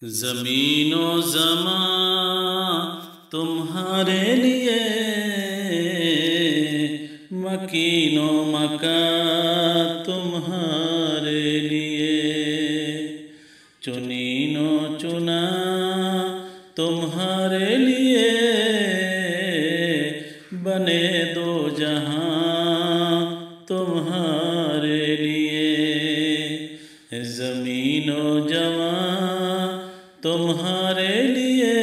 زمین و زمان تمہارے لیے، مکین و مکان تمہارے لیے، چنین و چنا تمہارے لیے، بنے دو جہاں تمہارے لیے، زمین و جوان تمہارے لیے،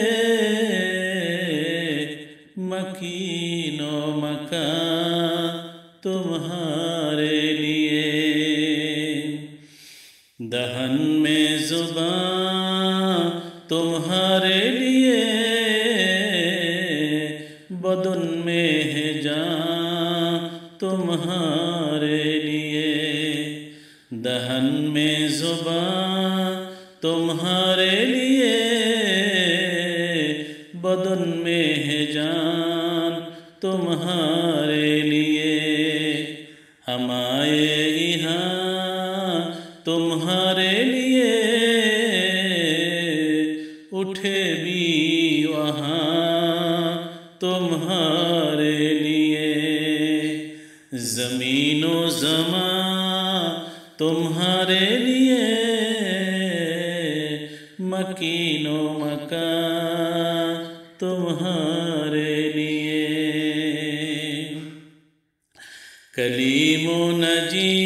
مکین و مکان تمہارے لیے، دہن میں زبان تمہارے لیے، بدن میں ہے جان تمہارے لیے، دہن میں زبان تمہارے لیے، بدن میں ہے جان تمہارے لیے، ہم آئے یہاں تمہارے لیے، اٹھے بھی وہاں تمہارے لیے، زمین و زمان تمہارے لیے، مکین و مکان تمہارے لیے، کلیم و نجی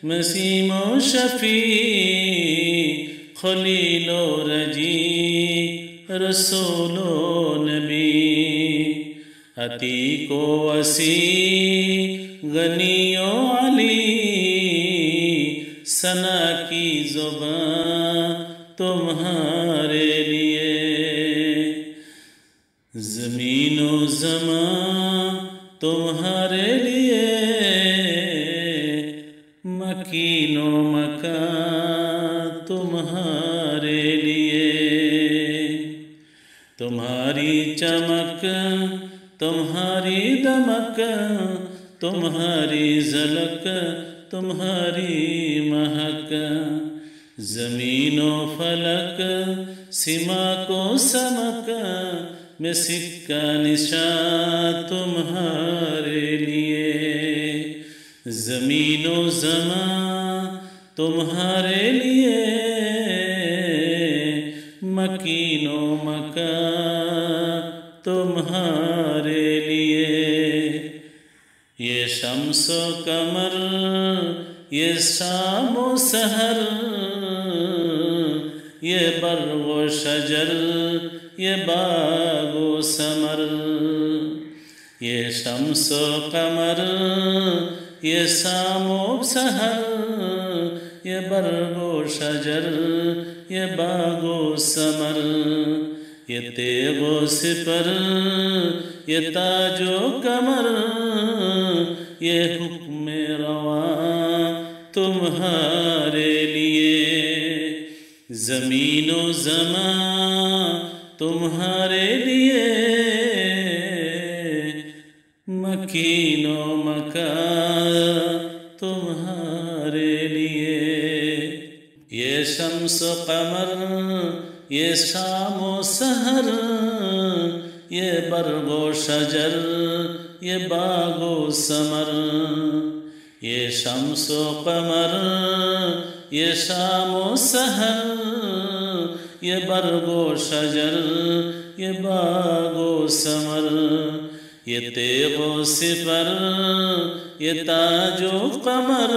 مسیم و شفیع، خلیل و رجی رسول و نبی، عتیق و وسیع غنی و علی، ثنا کی زبان تمہارے لیے، زمین و زمان تمہارے لیے، مکین و مکان تمہارے لیے، تمہاری چمک تمہاری دمک، تمہاری جھلک تمہاری مہک، زمین و فلک سما کو سمک، میں سکہ نشان تمہارے لیے، زمین و زمان تمہارے لیے، مکین و مکان تمہارے لیے، یہ شمس و قمر یہ شام و سحر، یہ برگ و شجر یہ باغ و ثمر، یہ شمس و قمر یہ شام و سحر، یہ برگ و شجر یہ باغ و ثمر، یہ تیغ و سپر یہ تاج و کمر، یہ حکم رواں تمہارے لیے، زمین و زمان تمہارے لیے، مکین و مکان تمہارے لیے، یہ شمس و قمر یہ شام و سحر، یہ برگ و شجر یہ باغ و ثمر، یہ شمس و قمر یہ شام و سحر، یہ برگ و شجر یہ باغ و ثمر، یہ تیغ و سپر یہ تاج و قمر،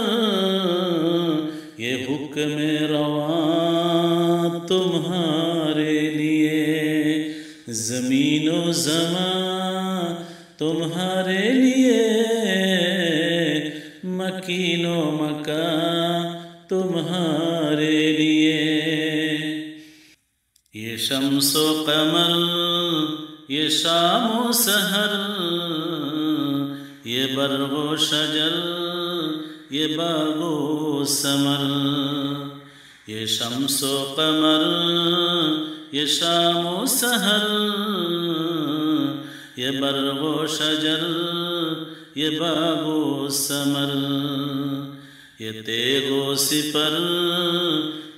یہ حکم رواں تمہارے لیے، زمین و زمان تمہارے لیے، مکین و مکان تمہارے لیے، یہ شمس و قمر یہ شام و سحر، یہ برگ و شجر یہ باغ و ثمر، یہ شمس و قمر یہ شام و سحر، یہ برگ و شجر یہ باغ و ثمر، یہ تیغ و سپر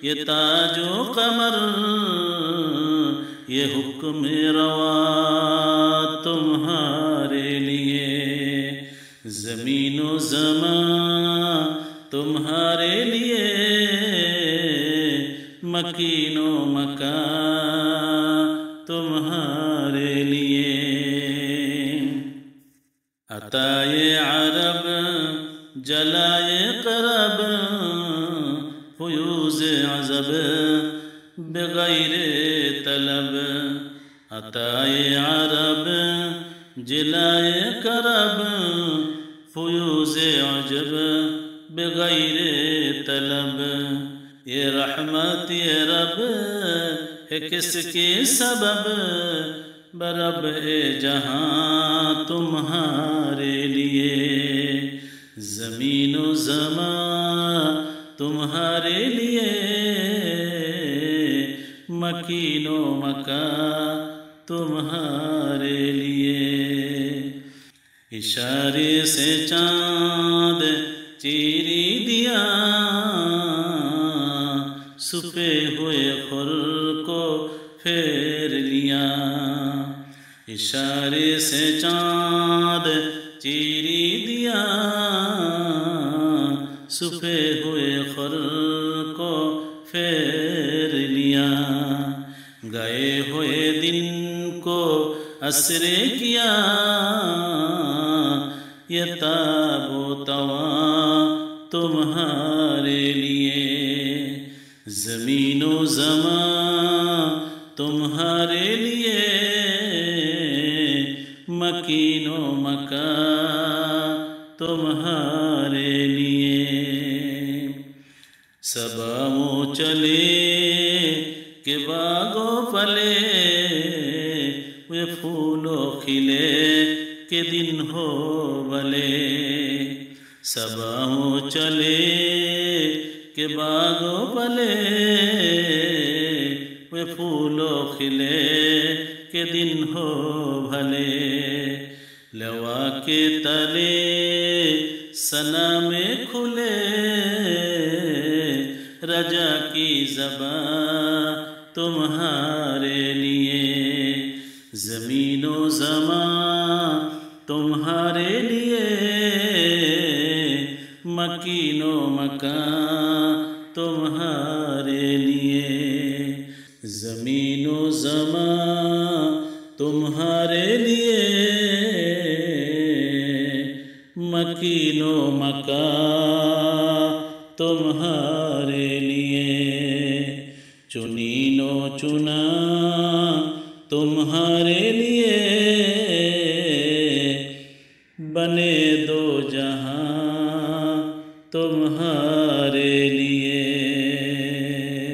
یہ تاج و قمر یہ حکم روا تمہارے لیے، زمین و زمان تمہارے لیے، مکین و مکان تمہارے لیے، عطائے عرب جلائے قرب فیوز عذب بغیر طلب، عطائے عرب جلائے کرب فیوز عجب بغیر طلب، یہ رحمت یہ رب ہے کس کے سبب، برب جہاں تمہارے لیے، زمین و زمان تمہارے لیے، مکین و مکان تمہارے لیے، اشارے سے چاند چیری دیا، چھپے ہوئے خور کو پھیر لیا، اشارے سے چاند چیری دیا، چھپے ہوئے خور کو پھیر لیا، گئے ہوئے دن کو اسرے کیا، یہ تاب و تواں تمہارے لیے، زمین و زمان تمہارے لیے، مکین و مکان تمہارے لیے، سباؤں چلے کہ باغوں پلے، وہ پھولوں کھلے کہ دن ہو بھلے، سباؤں چلے کہ باغوں پلے، وہ پھولوں کھلے کہ دن ہو بھلے، لوا کے تلے ثنا میں کھلے، رجا کی زبان تمہارے لیے، زمین و زمان تمہارے لیے، مکین و مکان تمہارے لیے، زمین و زمان تمہارے لیے، مکین و مکان تمہارے لیے، چنین و چنا تمہارے لیے، بنے دو جہاں تمہارے لیے۔